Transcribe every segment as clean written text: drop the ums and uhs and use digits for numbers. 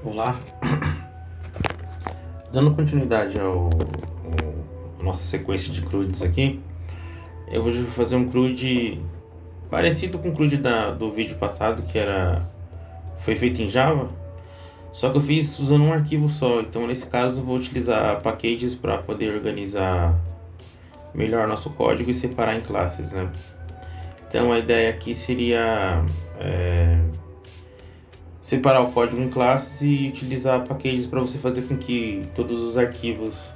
Olá, dando continuidade à nossa sequência de CRUDs aqui, eu vou fazer um CRUD parecido com o CRUD do vídeo passado, foi feito em Java, só que eu fiz usando um arquivo só. Então nesse caso eu vou utilizar packages para poder organizar melhor nosso código e separar em classes, né? Então a ideia aqui seria separar o código em classes e utilizar packages para você fazer com que todos os arquivos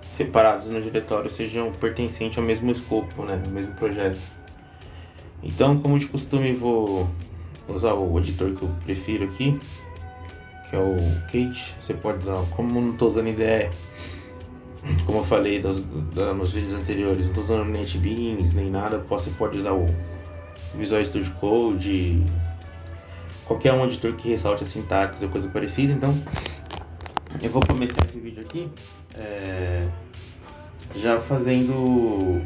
separados no diretório sejam pertencentes ao mesmo escopo, né, ao mesmo projeto. Então, como de costume, vou usar o editor que eu prefiro aqui, que é o Kate. Você pode usar, como não estou usando IDE, como eu falei nos vídeos anteriores, não estou usando NetBeans nem nada, você pode usar o Visual Studio Code, qualquer um editor que ressalte a sintaxe ou coisa parecida. Então, eu vou começar esse vídeo aqui já fazendo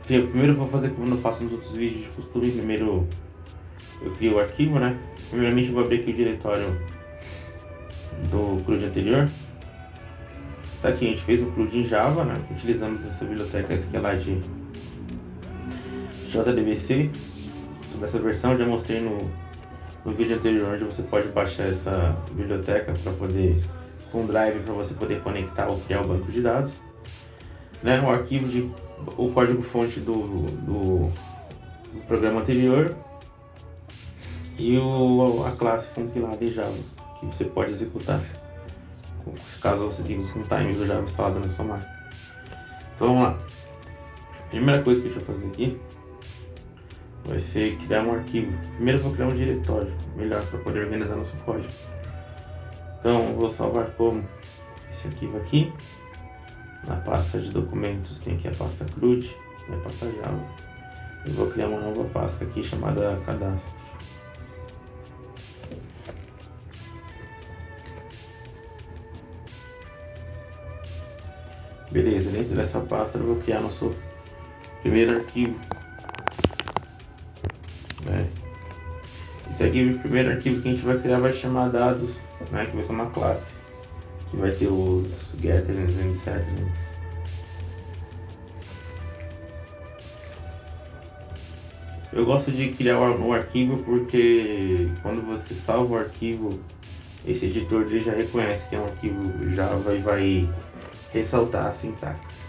Primeiro eu vou fazer como eu faço nos outros vídeos de costume. Primeiro eu crio o arquivo, né? Primeiramente eu vou abrir aqui o diretório do CRUD anterior. Tá aqui, a gente fez o CRUD em Java, né? Utilizamos essa biblioteca SQLite JDBC. Sobre essa versão eu já mostrei no vídeo anterior, onde você pode baixar essa biblioteca para poder, com drive, para você poder conectar ou criar o banco de dados, né? O código fonte do programa anterior e a classe compilada em Java que você pode executar caso você tenha os runtimes do Java instalado na sua máquina. Então vamos lá. Primeira coisa que a gente vai fazer aqui vai ser criar um arquivo. Primeiro eu vou criar um diretório melhor para poder organizar nosso código. Então eu vou salvar como esse arquivo aqui. Na pasta de documentos tem aqui a pasta CRUD e a pasta Java. Eu vou criar uma nova pasta aqui chamada cadastro. Beleza, dentro dessa pasta eu vou criar nosso primeiro arquivo. Esse aqui, o primeiro arquivo que a gente vai criar vai chamar dados, né, que vai ser uma classe que vai ter os getterings e setterings. Eu gosto de criar um arquivo porque quando você salva o arquivo, esse editor ele já reconhece que é um arquivo Java e vai ressaltar a sintaxe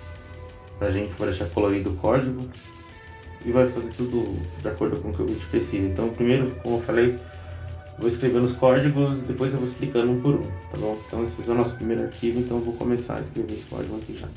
pra gente, para deixar colorido o código e vai fazer tudo de acordo com o que a gente precisa. Então primeiro, como eu falei, vou escrevendo os códigos, depois eu vou explicando um por um, tá bom? Então esse é o nosso primeiro arquivo, então eu vou começar a escrever esse código aqui já.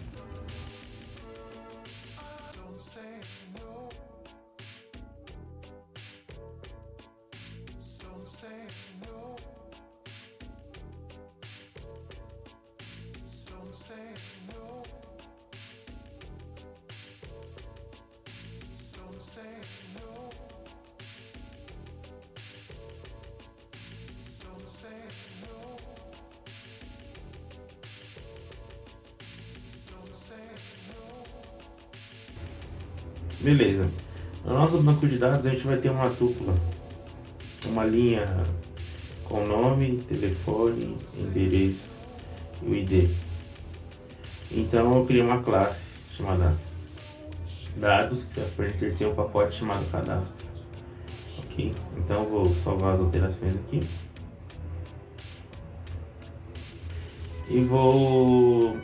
Beleza. No nosso banco de dados a gente vai ter uma tupla, uma linha com nome, telefone, endereço e o ID. Então eu criei uma classe chamada dados, que vai pertencer a um pacote chamado cadastro. Ok? Então eu vou salvar as alterações aqui. E vou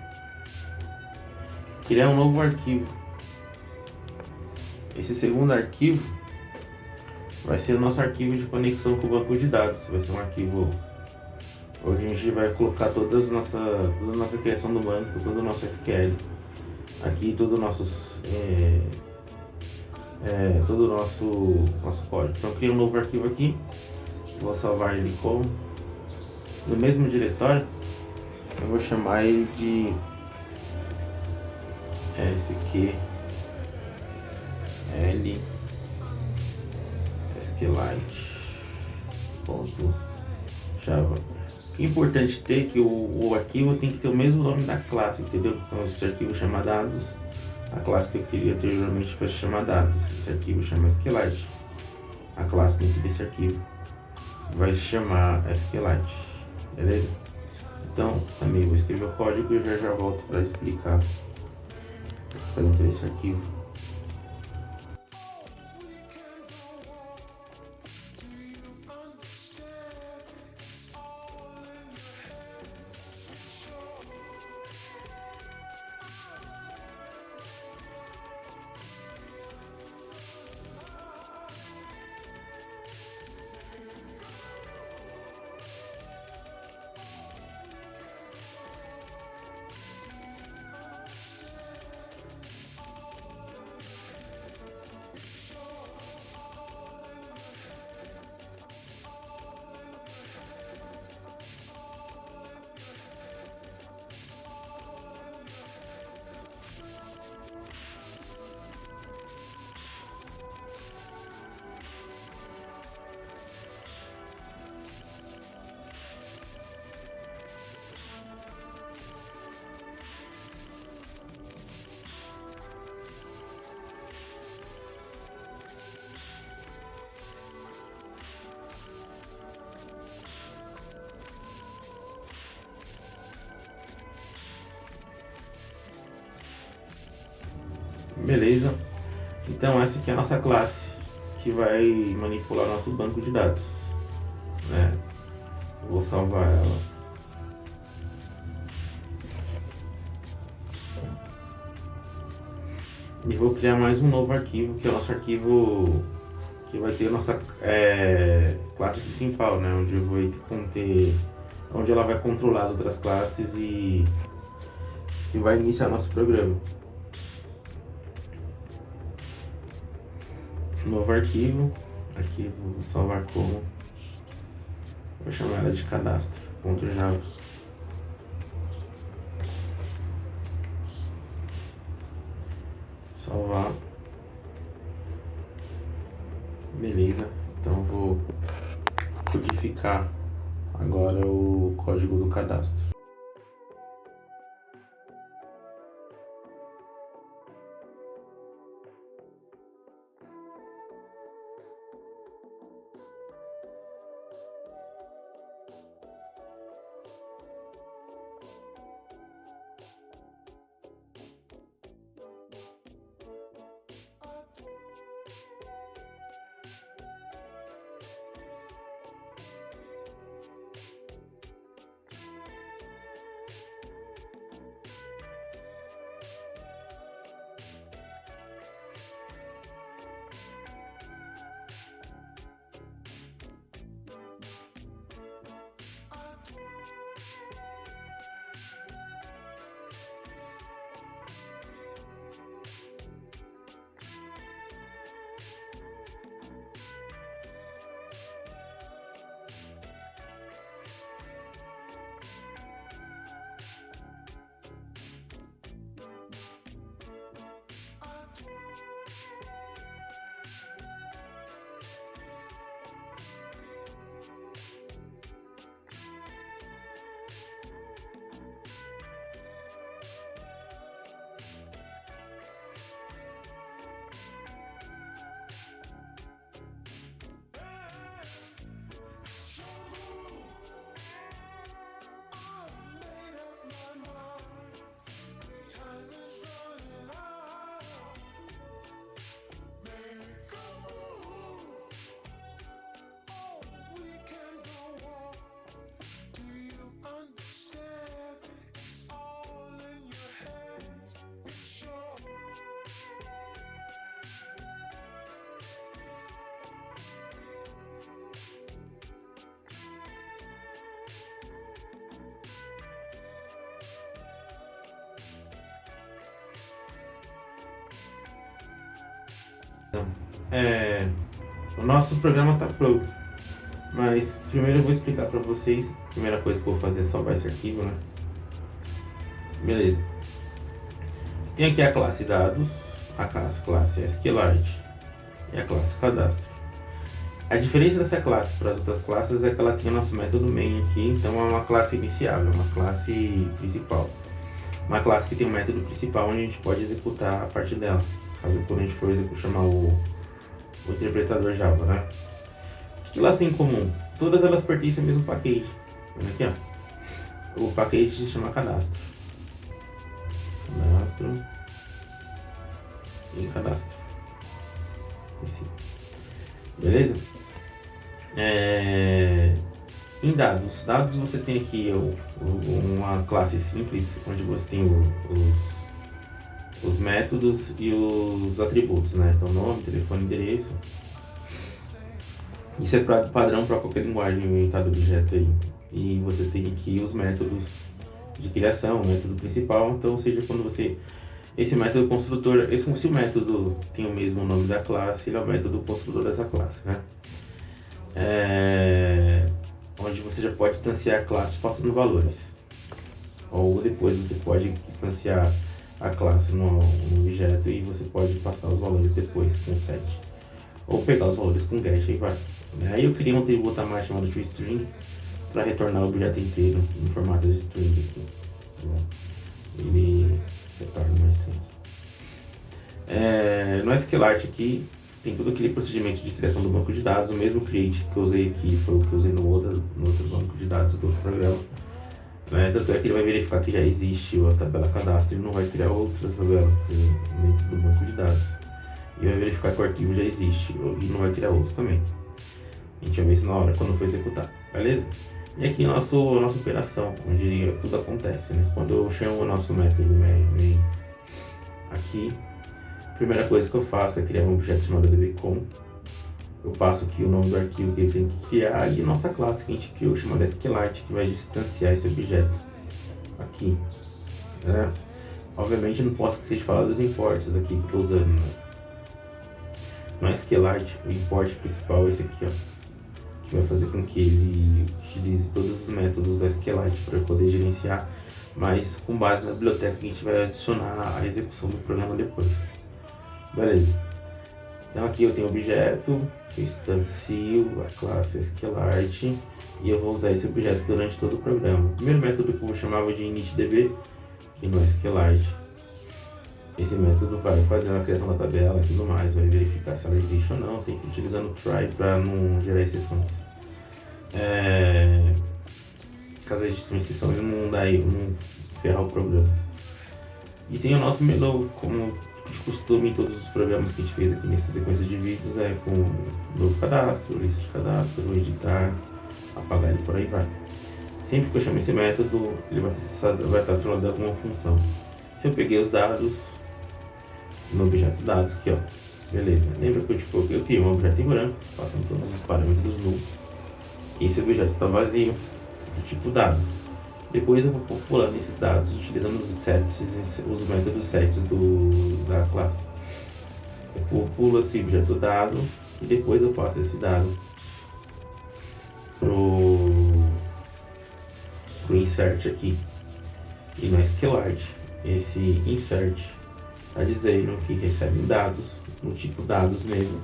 criar um novo arquivo. Esse segundo arquivo vai ser o nosso arquivo de conexão com o banco de dados. Vai ser um arquivo onde a gente vai colocar toda a nossa criação do banco, todo o nosso SQL. Aqui todo o nosso código. Então eu criei um novo arquivo aqui. Vou salvar ele como no mesmo diretório. Eu vou chamar ele de SQL SQLite.java. É importante ter que o arquivo tem que ter o mesmo nome da classe, entendeu? Então esse arquivo chama dados, a classe que eu queria anteriormente vai chamar dados. Esse arquivo chama SQLite, a classe dentro desse arquivo. vai se chamar SQLite, beleza? Então, também vou escrever o código e já volto para explicar dentro desse arquivo. Beleza? Então essa aqui é a nossa classe que vai manipular o nosso banco de dados, né? Vou salvar ela. E vou criar mais um novo arquivo, que é o nosso arquivo que vai ter a nossa classe principal, né? Onde eu vou conter, onde ela vai controlar as outras classes e vai iniciar nosso programa. Novo arquivo, vou salvar como, vou chamar ela de cadastro.java. Salvar. Beleza, então vou codificar agora o código do cadastro. O nosso programa está pronto, mas primeiro eu vou explicar para vocês. A primeira coisa que eu vou fazer é salvar esse arquivo, né? Beleza. Tem aqui a classe dados, a classe SQLite e a classe cadastro. A diferença dessa classe para as outras classes é que ela tem o nosso método main aqui, então é uma classe iniciável, uma classe principal. Uma classe que tem um método principal onde a gente pode executar a partir dela, caso quando a gente for chamar o interpretador Java, né? O que elas têm em comum? todas elas pertencem ao mesmo package. Olha aqui, ó. O package se chama cadastro. Cadastro. E cadastro. Esse. Beleza? Em dados. Dados você tem aqui uma classe simples, onde você tem os métodos e os atributos, né? Então, nome, telefone, endereço. Isso é padrão para qualquer linguagem orientada a objeto aí. E você tem aqui os métodos de criação, o método principal. Então, ou seja, quando você... Esse método construtor, se o método tem o mesmo nome da classe, ele é o método construtor dessa classe, né? Onde você já pode instanciar a classe passando valores. Ou depois você pode instanciar a classe no objeto e você pode passar os valores depois com set. Ou pegar os valores com get e vai. Aí eu criei um tributo a mais chamado toString para retornar o objeto inteiro em formato de string aqui. Tá bom? Ele retorna uma string. No SQLite aqui tem todo aquele procedimento de criação do banco de dados. O mesmo create que eu usei aqui foi o que eu usei no outro banco de dados do outro programa. Tanto é que ele vai verificar que já existe a tabela cadastro e não vai criar outra tabela dentro do banco de dados. E vai verificar que o arquivo já existe e não vai criar outro também. A gente vai ver isso na hora, quando for executar. Beleza? E aqui a nossa operação, onde tudo acontece, né? Quando eu chamo o nosso método main aqui, a primeira coisa que eu faço é criar um objeto chamado dbcon. Eu passo aqui o nome do arquivo que ele tem que criar e a nossa classe que a gente criou, chamada SQLite, que vai distanciar esse objeto aqui. Né? Obviamente não posso esquecer de falar dos imports aqui que eu estou usando. Né? No SQLite, o import principal é esse aqui, ó, que vai fazer com que ele utilize todos os métodos do SQLite para poder gerenciar, mas com base na biblioteca que a gente vai adicionar a execução do programa depois. Beleza. Então aqui eu tenho o objeto, eu instancio a classe SQLite e eu vou usar esse objeto durante todo o programa. O primeiro método que eu chamava de initDB, que no SQLite. Esse método vai fazer a criação da tabela e tudo mais, vai verificar se ela existe ou não, sempre utilizando o try para não gerar exceções. Caso exista uma exceção, ele não ferrar o programa. E tem o nosso menu, como de costume em todos os programas que a gente fez aqui nessa sequência de vídeos, com novo cadastro, lista de cadastro, editar, apagar e por aí vai. Sempre que eu chamo esse método, ele vai estar atrelado a alguma função. Se eu peguei os dados no objeto dados aqui, ó, beleza. Lembra que eu criei um objeto em branco, passando todos os parâmetros null. Esse objeto está vazio, do tipo dado. Depois eu vou populando esses dados utilizando os métodos sets da classe. Eu populo esse objeto dado e depois eu passo esse dado pro insert aqui. E no SQLite, esse insert está dizendo que recebe dados, no tipo dados mesmo,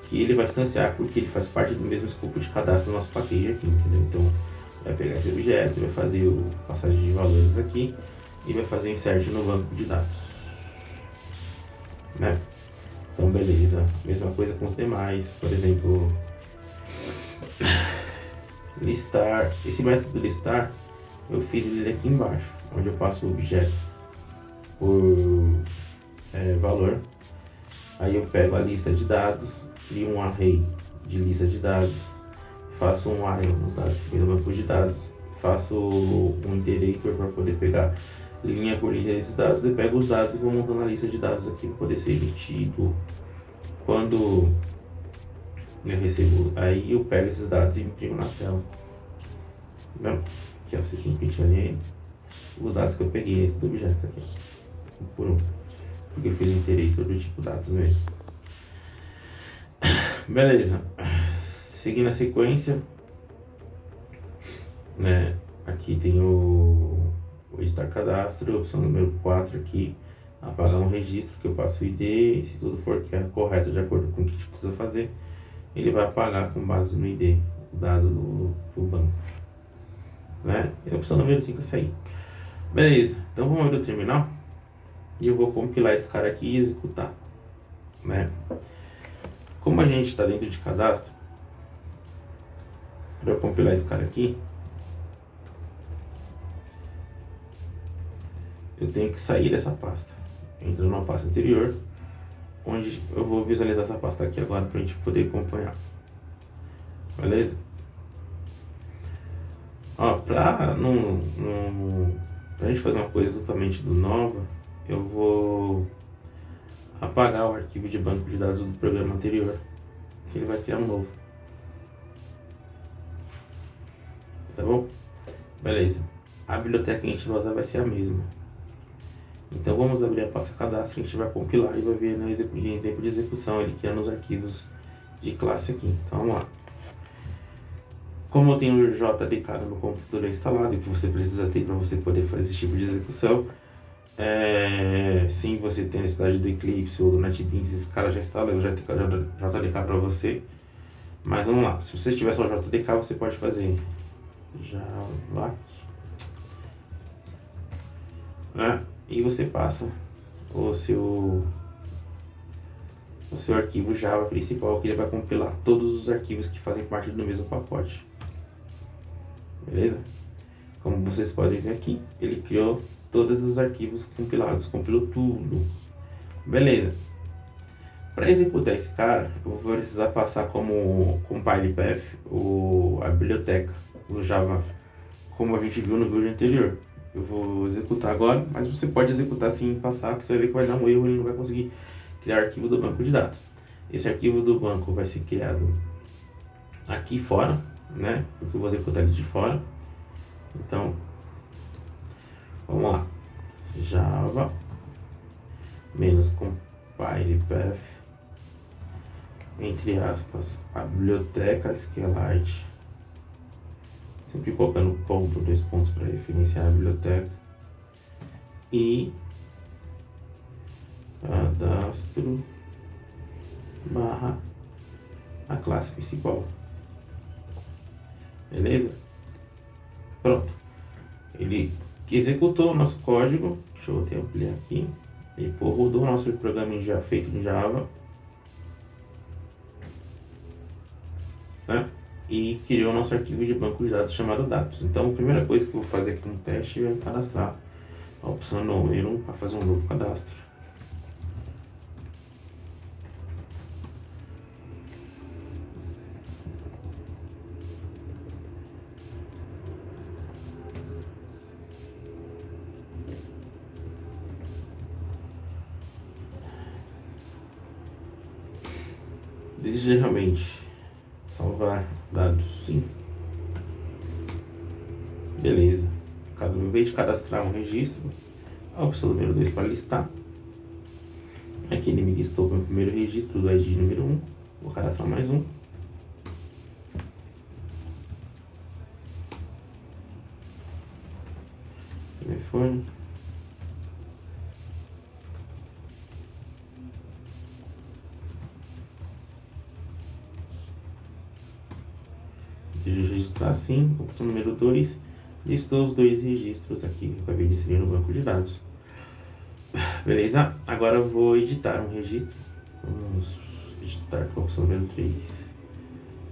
que ele vai instanciar porque ele faz parte do mesmo escopo de cadastro do nosso package aqui, entendeu? Então, vai pegar esse objeto, vai fazer a passagem de valores aqui e vai fazer o insert no banco de dados. Né? Então, beleza. Mesma coisa com os demais. Por exemplo, listar. Esse método listar, eu fiz ele aqui embaixo, onde eu passo o objeto por valor. Aí eu pego a lista de dados, crio um array de lista de dados, faço um while nos dados que vem no banco de dados, faço um iterator para poder pegar linha por linha esses dados e pego os dados e vou montando a lista de dados aqui para poder ser emitido. Quando eu recebo, aí eu pego esses dados e imprimo na tela. Não? Aqui ó, vocês têm que ali os dados que eu peguei do objeto aqui, um por um, porque eu fiz um iterator do tipo dados mesmo. Beleza. Seguindo a sequência, né, aqui tem o editar cadastro, opção número 4 aqui, apagar um registro que eu passo o ID, se tudo for correto de acordo com o que a gente precisa fazer, ele vai apagar com base no ID, o dado do banco. Né? E a opção número 5 é essa aí. Beleza, então vamos abrir o terminal e eu vou compilar esse cara aqui e executar. Né? Como a gente está dentro de cadastro, Para eu compilar esse cara aqui, eu tenho que sair dessa pasta. Entra numa pasta anterior, onde eu vou visualizar essa pasta aqui agora para a gente poder acompanhar. Beleza? Ó, pra gente fazer uma coisa totalmente nova, eu vou apagar o arquivo de banco de dados do programa anterior, que ele vai criar um novo. Tá bom? Beleza. A biblioteca que a gente vai usar vai ser a mesma. Então vamos abrir a pasta cadastro, a gente vai compilar e vai ver no tempo de execução ele criando os arquivos de classe aqui. Então vamos lá. Como eu tenho o JDK no computador instalado, e que você precisa ter para você poder fazer esse tipo de execução, sim, você tem a necessidade do Eclipse ou do NetBeans, esse cara já instala o JDK para você. Mas vamos lá, se você tiver só o JDK, você pode fazer Java, né? E você passa o seu arquivo Java principal, que ele vai compilar todos os arquivos que fazem parte do mesmo pacote. Beleza? Como vocês podem ver aqui, ele criou todos os arquivos compilados, compilou tudo. Beleza. Para executar esse cara, eu vou precisar passar como compile path a biblioteca, o Java, como a gente viu no vídeo anterior. Eu vou executar agora, mas você pode executar sem passar, que você vai ver que vai dar um erro e ele não vai conseguir criar arquivo do banco de dados. Esse arquivo do banco vai ser criado aqui fora, né? Porque eu vou executar ele de fora. Então, vamos lá. Java menos compile path, entre aspas, a biblioteca SQLite, sempre colocando ponto, 2 pontos para referenciar a biblioteca, e cadastro barra a classe principal. Beleza? Pronto. Ele executou o nosso código. Deixa eu até ampliar aqui. Ele rodou o nosso programa já feito em Java, né? E criou o nosso arquivo de banco de dados chamado dados. Então, a primeira coisa que eu vou fazer aqui no teste é cadastrar a opção número 1 para fazer um novo cadastro. Deseja realmente salvar dados? Sim. Beleza. Em vez de cadastrar um registro, a opção número 2 para listar. Aqui ele me listou o meu primeiro registro do ID número 1. Vou cadastrar mais um. Telefone. Registrar sim, opção número 2, listou os 2 registros aqui que eu acabei de inserir no banco de dados. Beleza? Agora eu vou editar um registro. Vamos editar com a opção número 3.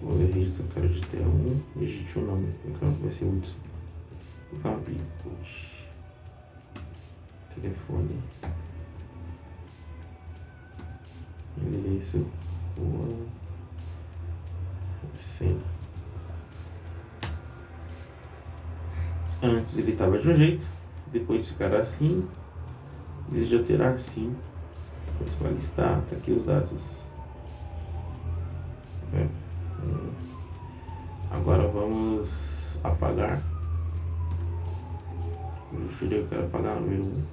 Vou ver o registro que eu quero editar 1. Digite o nome, então vai ser Hudson. Telefone. Endereço. Rua. Senha. Antes ele estava de um jeito, depois ficará assim, deseja alterar sim. Você vai listar, tá aqui os dados. Agora vamos apagar. Eu quero apagar o número 1.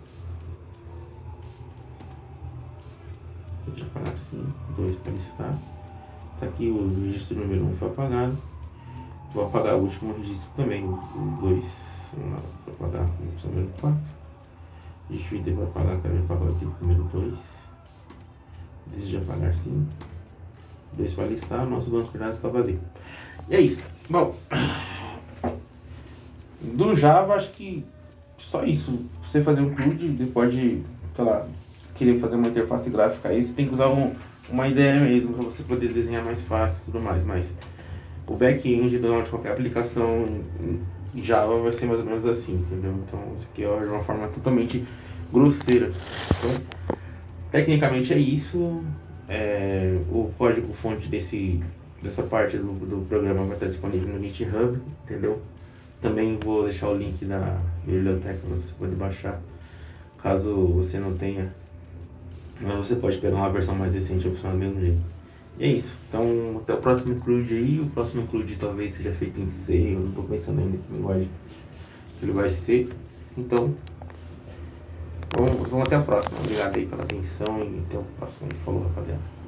Deixa eu apagar assim, 2 para listar. Tá aqui o registro número 1 foi apagado. Vou apagar o último registro também, o 2. Vamos lá, vou apagar a opção número 4. Dividir para apagar, quero apagar aqui o número 2. Deseja apagar sim. 2 para listar, nosso banco de dados está vazio. E é isso. Bom, do Java acho que só isso. Você fazer um CRUD, depois de, sei lá, querer fazer uma interface gráfica aí, você tem que usar uma ideia mesmo para você poder desenhar mais fácil e tudo mais, mas O back-end de qualquer aplicação em Java vai ser mais ou menos assim, entendeu? Então isso aqui é de uma forma totalmente grosseira. Então, tecnicamente é isso. O código-fonte dessa parte do programa vai estar disponível no GitHub, entendeu? Também vou deixar o link da biblioteca para você poder baixar. Caso você não tenha, mas você pode pegar uma versão mais recente e funcionar do mesmo jeito. E é isso. Então, até o próximo include aí. O próximo include talvez seja feito em C. Eu não estou pensando ainda em que linguagem que ele vai ser. Então, vamos até a próxima. Obrigado aí pela atenção e até o próximo. Falou, rapaziada.